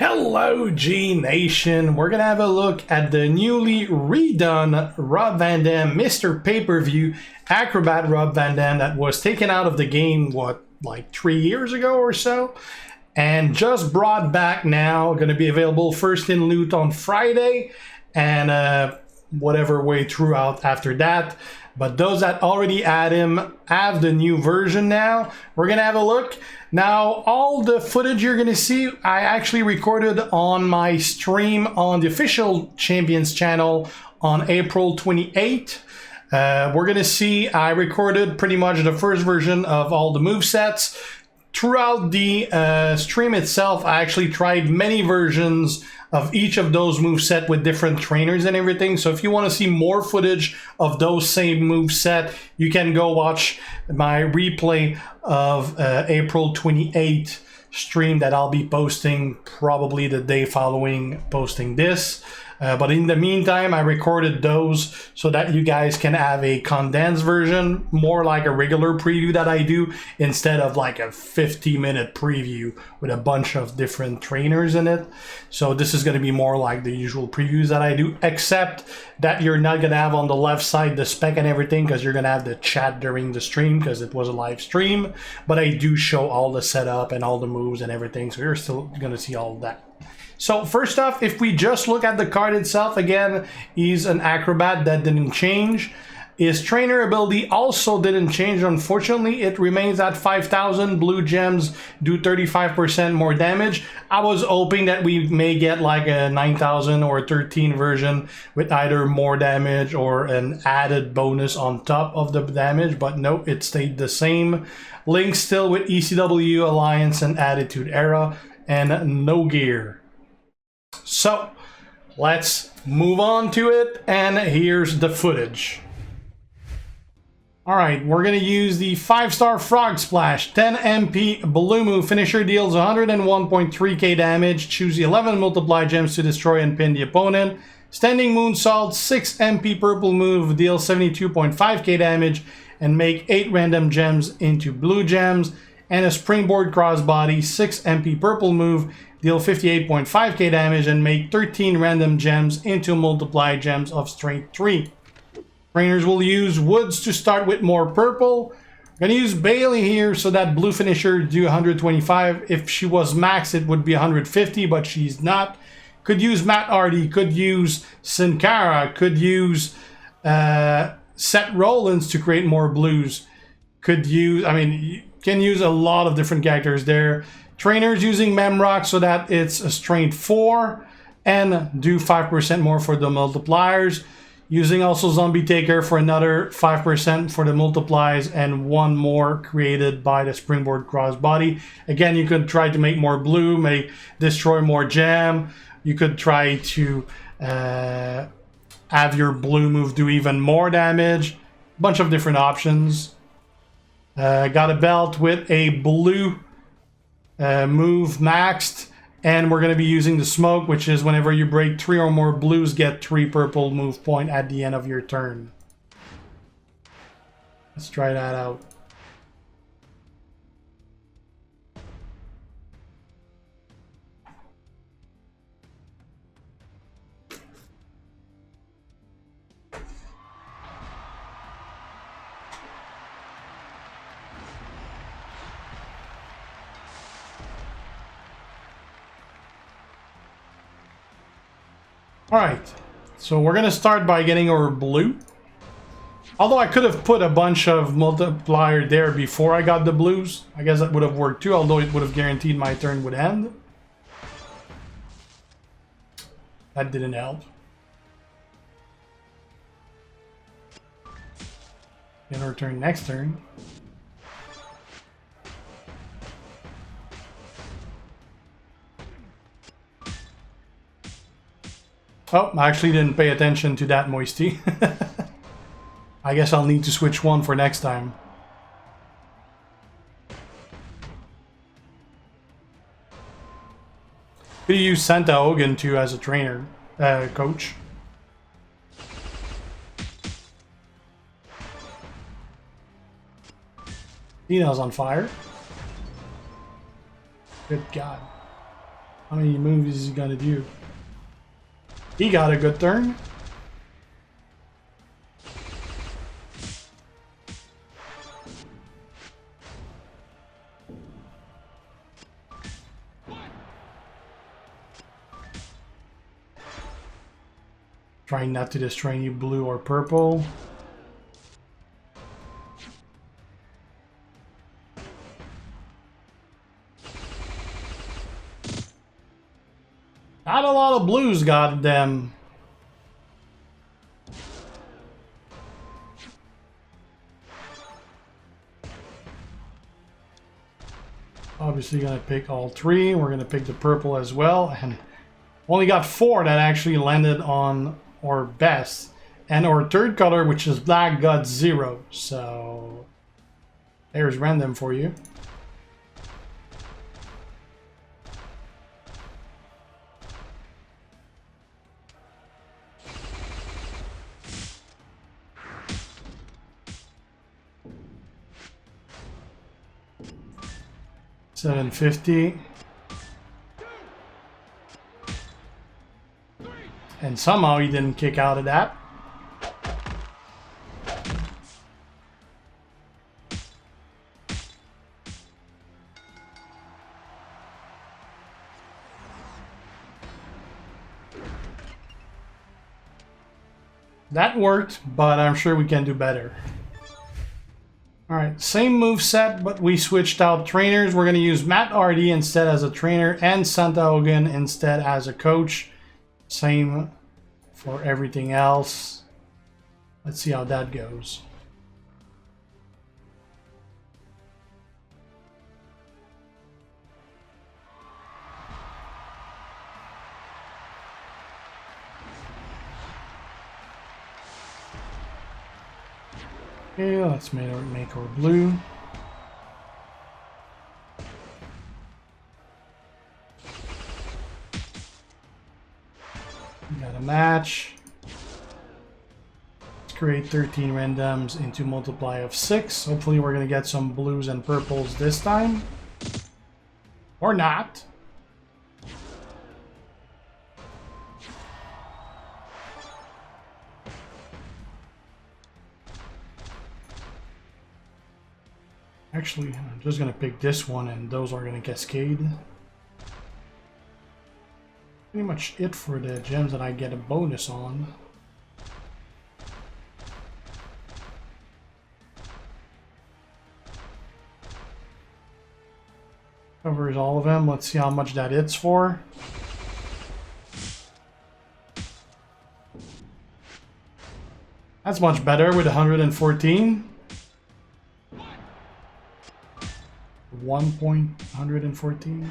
Hello G Nation, we're gonna have a look at the newly redone Rob Van Dam Mr. Pay-Per-View Acrobat Rob Van Dam that was taken out of the game, like 3 years ago or so, and just brought back now. Gonna be available first in loot on Friday and whatever way throughout after that. But those that already had him have the new version now. We're gonna have a look. Now, all the footage you're gonna see, I actually recorded on my stream on the official Champions channel on April 28th. We're gonna see, I recorded pretty much the first version of all the movesets. Throughout the stream itself, I actually tried many versions of each of those moveset with different trainers and everything. So if you want to see more footage of those same moveset, you can go watch my replay of April 28th stream that I'll be posting probably the day following posting this. But in the meantime, I recorded those so that you guys can have a condensed version, more like a regular preview that I do, instead of like a 50-minute preview with a bunch of different trainers in it. So this is going to be more like the usual previews that I do, except that you're not going to have on the left side the spec and everything, because you're going to have the chat during the stream because it was a live stream. But I do show all the setup and all the moves and everything, so you're still going to see all of that. So first off, if we just look at the card itself, again, he's an acrobat that didn't change. His trainer ability also didn't change, unfortunately. It remains at 5,000. Blue gems do 35% more damage. I was hoping that we may get like a 9,000 or a 13 version with either more damage or an added bonus on top of the damage, but no, it stayed the same. Link still with ECW, Alliance, and Attitude Era, and no gear. So let's move on to it, and here's the footage. Alright, we're going to use the 5-star Frog Splash, 10 MP blue move. Finisher deals 101.3k damage. Choose 11 multiply gems to destroy and pin the opponent. Standing Moonsault, 6 MP purple move, deals 72.5k damage and make 8 random gems into blue gems. And a Springboard Crossbody, 6 MP purple move, deal 58.5k damage and make 13 random gems into multiply gems of strength 3. Trainers will use Woods to start with more purple. I'm going to use Bailey here so that blue finisher do 125. If she was max, it would be 150, but she's not. Could use Matt Hardy, could use Sin Cara, could use Seth Rollins to create more blues. Could use, I mean, you can use a lot of different characters there. Trainers using Memrock so that it's a strength 4 and do 5% more for the multipliers. Using also Zombie Taker for another 5% for the multiplies and 1 more created by the Springboard Crossbody. Again, you could try to make more blue, destroy more gem. You could try to have your blue move do even more damage. Bunch of different options. Got a belt with a blue move maxed, and we're going to be using the smoke, which is whenever you break 3 or more blues, get 3 purple move point at the end of your turn. Let's try that out. Alright, so we're going to start by getting our blue. Although I could have put a bunch of multiplier there before I got the blues. I guess that would have worked too, although it would have guaranteed my turn would end. That didn't help. In our turn next turn. Oh, I actually didn't pay attention to that, Moisty. I guess I'll need to switch one for next time. Could you use Santa Hogan too as a trainer, coach? Dino's on fire. Good God. How many moves is he gonna do? He got a good turn. Trying not to destroy any blue or purple. Not a lot of blues, goddamn. Obviously gonna pick all three. We're gonna pick the purple as well. And only got 4 that actually landed on our best. And our third color, which is black, got 0. So there's random for you. $750. And somehow he didn't kick out of that. That worked, but I'm sure we can do better. Alright, same move set, but we switched out trainers. We're going to use Matt Hardy instead as a trainer and Santa Hogan instead as a coach. Same for everything else. Let's see how that goes. Okay, let's make our blue. We got a match. Let's create 13 randoms into multiply of 6. Hopefully we're going to get some blues and purples this time. Or not. Actually, I'm just going to pick this one and those are going to cascade. Pretty much it for the gems that I get a bonus on. Covers all of them. Let's see how much that hits for. That's much better with 114. 1.114.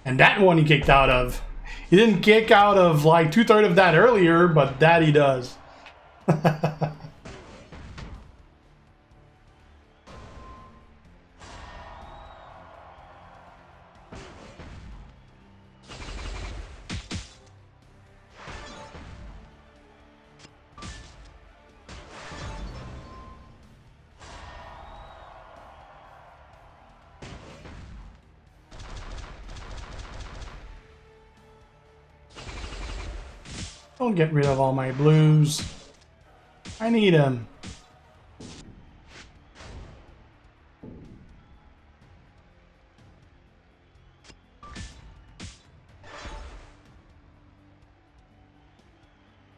And that one he kicked out of. He didn't kick out of like 2/3 of that earlier, but that he does. Don't get rid of all my blues. I need them.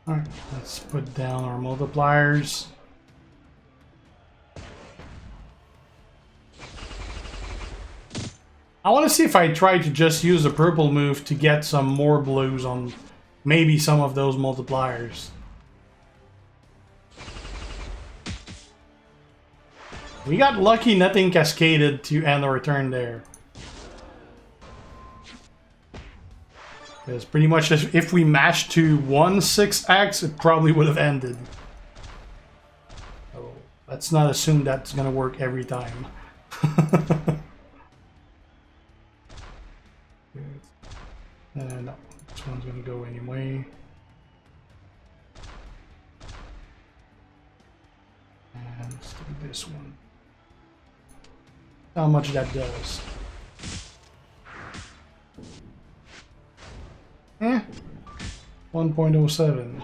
Alright, let's put down our multipliers. I want to see if I try to just use a purple move to get some more blues on maybe some of those multipliers. We got lucky, nothing cascaded to end our turn there. Because pretty much if we matched to 1/6x, it probably would have ended. So let's not assume that's going to work every time. No, this one's going to go anyway. And let's do this one. How much that does. 1.07.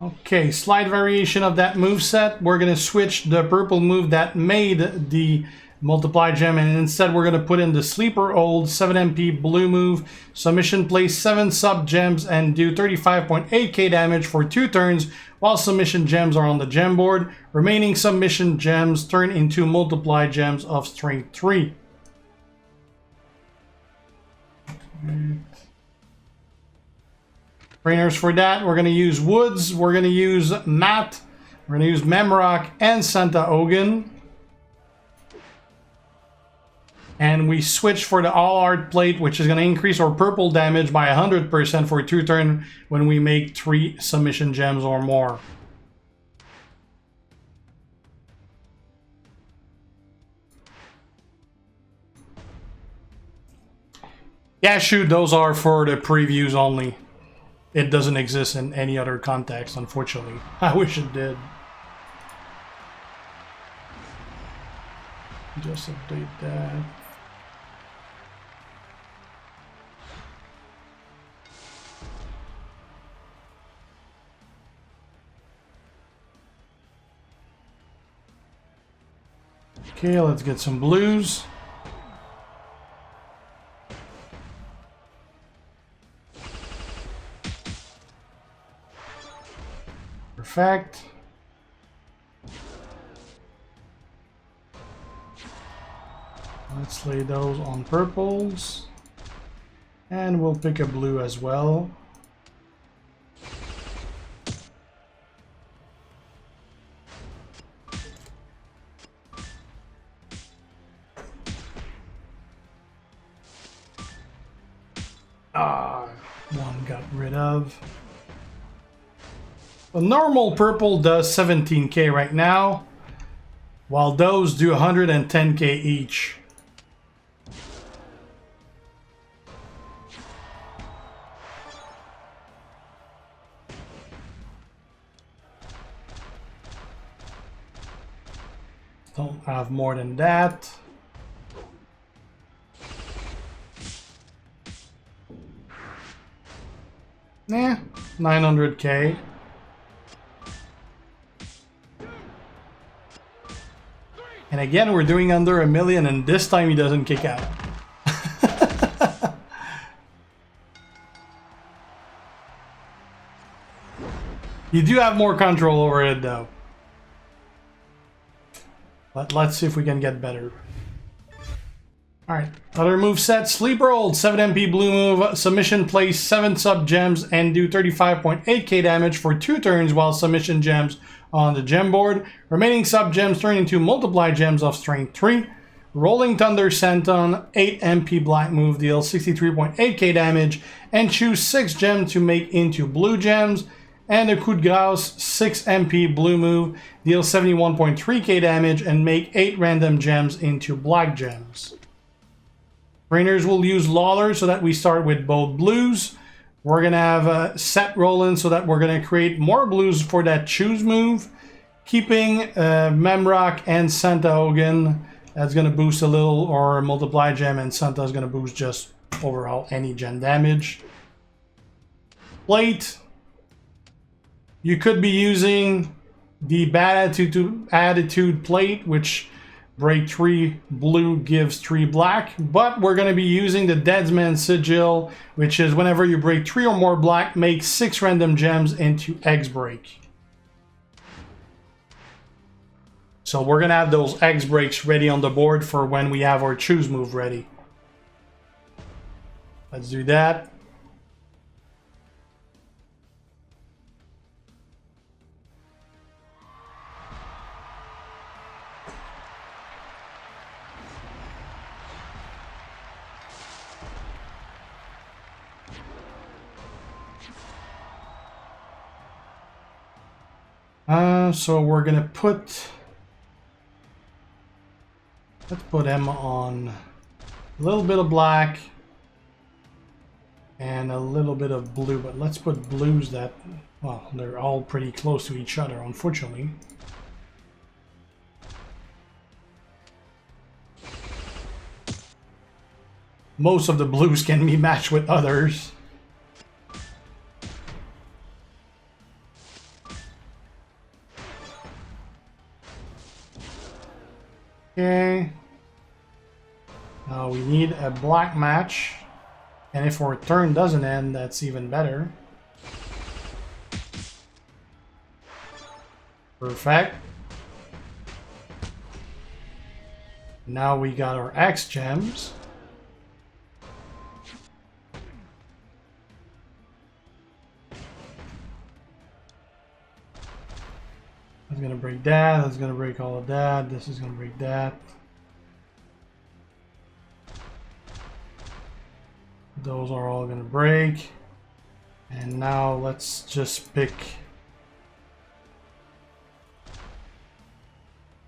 Okay, slight variation of that move set. We're gonna switch the purple move that made the multiply gem, and instead we're gonna put in the sleeper hold 7 MP blue move. Submission place 7 sub gems and do 35.8k damage for 2 turns while submission gems are on the gem board. Remaining submission gems turn into multiply gems of strength 3. Trainers for that, we're going to use Woods, we're going to use Matt, we're going to use Memrock and Santa Ogun. And we switch for the All Art Plate, which is going to increase our purple damage by 100% for 2 turns when we make 3 submission gems or more. Yeah, shoot, those are for the previews only. It doesn't exist in any other context, unfortunately. I wish it did. Just update that. Okay, let's get some blues. Perfect. Let's lay those on purples. And we'll pick a blue as well. One got rid of. The normal purple does 17k right now, while those do 110k each. Don't have more than that. Yeah, 900k. And again, we're doing under 1 million, and this time he doesn't kick out. You do have more control over it, though. But let's see if we can get better. Alright, other move set, Sleeper Hold, 7 MP blue move, submission place 7 sub gems and do 35.8k damage for 2 turns while submission gems on the gem board. Remaining sub gems turn into multiply gems of strength 3. Rolling Thunder Senton, 8 MP black move, deals 63.8k damage and choose 6 gems to make into blue gems. And the Coup de Grace, 6 MP blue move, deals 71.3k damage and make 8 random gems into black gems. Trainers will use Lawler so that we start with both blues. We're going to have Set Rollin so that we're going to create more blues for that choose move. Keeping Memrock and Santa Ogun. That's going to boost a little or multiply gem, and Santa is going to boost just overall any gem damage. Plate. You could be using the Bad Attitude Plate, which break 3 blue gives 3 black, but we're going to be using the Deadsman Sigil, which is whenever you break 3 or more black, make 6 random gems into X break. So we're going to have those X breaks ready on the board for when we have our choose move ready. Let's do that. So we're gonna put, let's put them on a little bit of black and a little bit of blue, but let's put blues that, Well, they're all pretty close to each other, unfortunately. Most of the blues can be matched with others. Okay. Now we need a black match. And if our turn doesn't end, that's even better. Perfect. Now we got our X gems. That's gonna break that, that's gonna break all of that, this is gonna break that. Those are all gonna break. And now let's just pick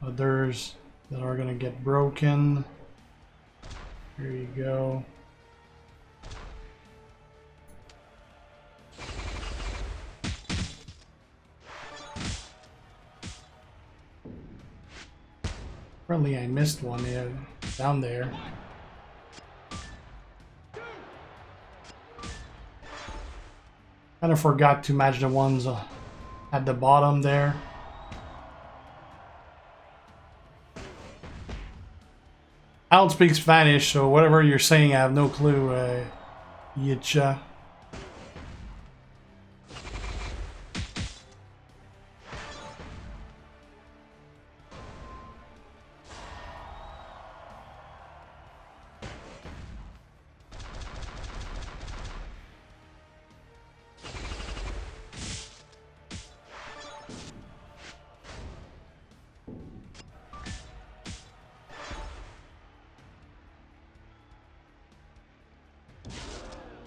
others that are gonna get broken. Here you go. Apparently I missed one down there. Kind of forgot to match the ones at the bottom there. I don't speak Spanish, so whatever you're saying, I have no clue. Yicha.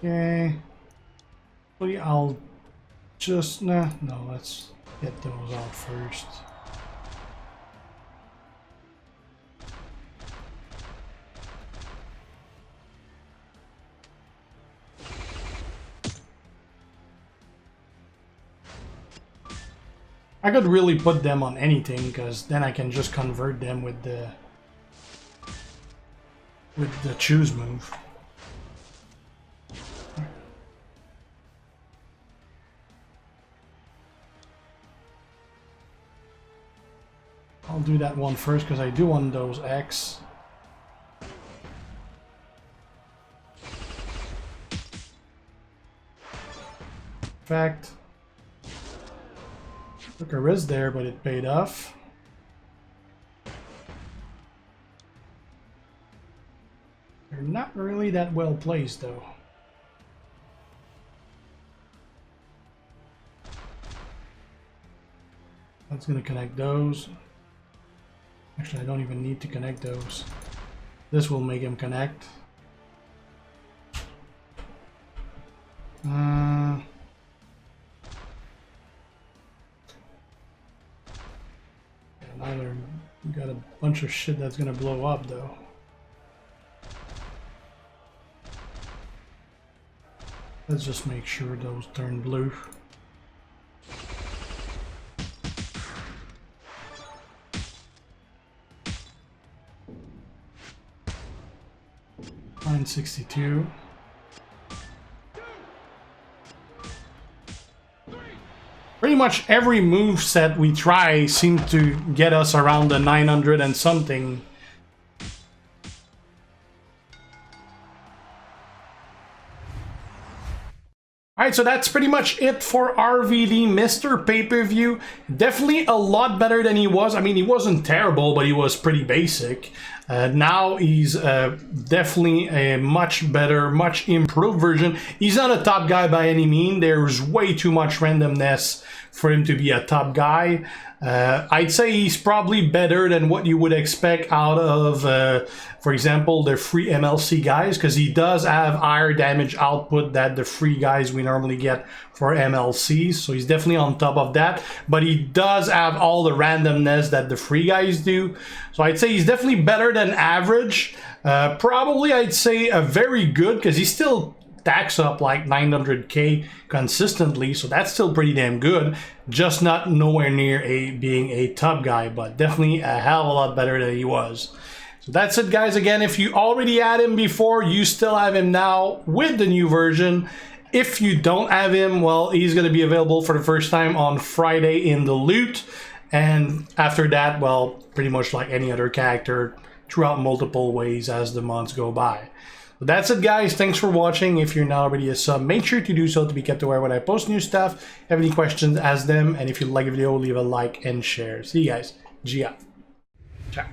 Okay. Well, I'll just no. Let's get those out first. I could really put them on anything because then I can just convert them with the choose move. I'll do that one first because I do want those X. In fact, took a risk there, but it paid off. They're not really that well placed though. That's going to connect those. Actually, I don't even need to connect those. This will make him connect. Now we got a bunch of shit that's gonna blow up though. Let's just make sure those turn blue. $962. Pretty much every move set we try seems to get us around the 900 and something. Alright, so that's pretty much it for RVD Mr. Pay-Per-View. Definitely a lot better than he was. I mean, he wasn't terrible, but he was pretty basic. Now he's definitely a much better, much improved version. He's not a top guy by any means. There's way too much randomness for him to be a top guy. I'd say he's probably better than what you would expect out of, for example, the free MLC guys, because he does have higher damage output than the free guys we normally get for MLCs, so he's definitely on top of that, but he does have all the randomness that the free guys do, so I'd say he's definitely better than average. Probably I'd say a very good, because he's still stacks up like 900k consistently, so that's still pretty damn good. Just not nowhere near being a top guy, but definitely a hell of a lot better than he was. So that's it, guys. Again, if you already had him before, you still have him now with the new version. If you don't have him, well, he's going to be available for the first time on Friday in the loot. And after that, well, pretty much like any other character throughout multiple ways as the months go by. So that's it, guys. Thanks for watching. If you're not already a sub, make sure to do so to be kept aware when I post new stuff. If you have any questions, ask them. And if you like the video, leave a like and share. See you guys. G out. Ciao.